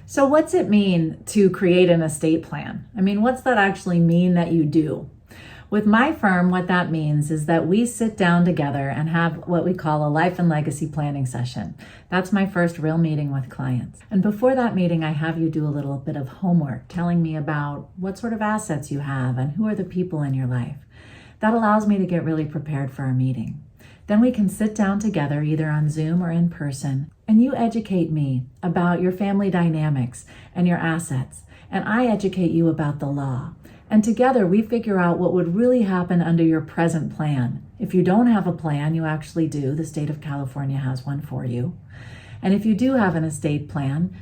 So what's it mean to create an estate plan? I mean, what's that actually mean that you do? With my firm, what that means is that we sit down together and have what we call a life and legacy planning session. That's my first real meeting with clients. And before that meeting, I have you do a little bit of homework, telling me about what sort of assets you have and who are the people in your life. That allows me to get really prepared for our meeting. Then we can sit down together, either on Zoom or in person, and you educate me about your family dynamics and your assets, and I educate you about the law. And together we figure out what would really happen under your present plan. If you don't have a plan, you actually do. The state of California has one for you. And if you do have an estate plan,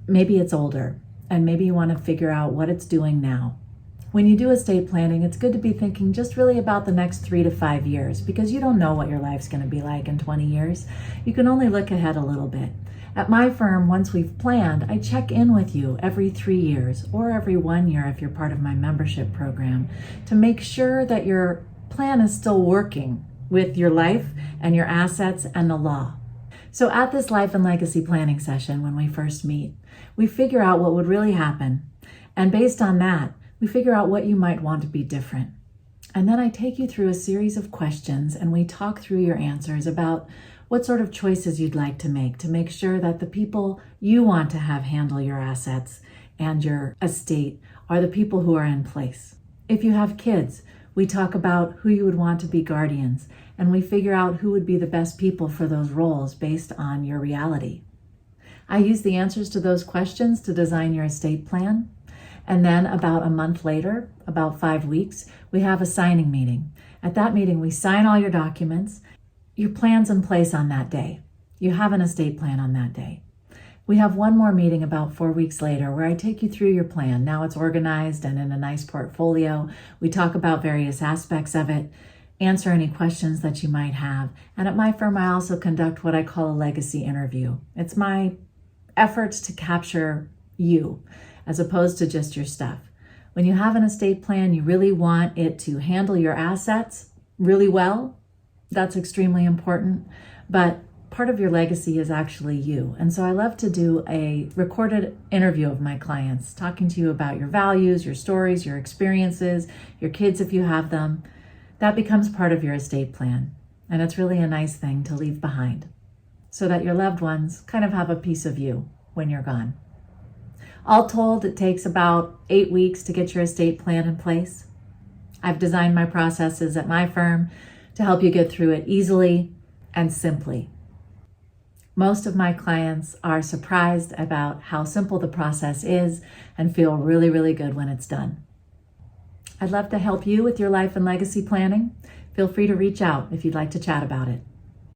maybe it's older, and maybe you want to figure out what it's doing now. When you do estate planning, it's good to be thinking just really about the next 3 to 5 years, because you don't know what your life's going to be like in 20 years. You can only look ahead a little bit. At my firm, once we've planned, I check in with you every 3 years or every 1 year if you're part of my membership program, to make sure that your plan is still working with your life and your assets and the law. So at this life and legacy planning session, when we first meet, we figure out what would really happen. And based on that, we figure out what you might want to be different. And then I take you through a series of questions and we talk through your answers about what sort of choices you'd like to make sure that the people you want to have handle your assets and your estate are the people who are in place. If you have kids, we talk about who you would want to be guardians, and we figure out who would be the best people for those roles based on your reality. I use the answers to those questions to design your estate plan. And then about a month later, about 5 weeks, we have a signing meeting. At that meeting, we sign all your documents. Your plan's in place on that day. You have an estate plan on that day. We have one more meeting about 4 weeks later where I take you through your plan. Now it's organized and in a nice portfolio. We talk about various aspects of it, answer any questions that you might have. And at my firm, I also conduct what I call a legacy interview. It's my efforts to capture you, as opposed to just your stuff. When you have an estate plan, you really want it to handle your assets really well. That's extremely important. But part of your legacy is actually you. And so I love to do a recorded interview of my clients, talking to you about your values, your stories, your experiences, your kids if you have them. That becomes part of your estate plan. And it's really a nice thing to leave behind so that your loved ones kind of have a piece of you when you're gone. All told, it takes about 8 weeks to get your estate plan in place. I've designed my processes at my firm to help you get through it easily and simply. Most of my clients are surprised about how simple the process is and feel really, really good when it's done. I'd love to help you with your life and legacy planning. Feel free to reach out if you'd like to chat about it.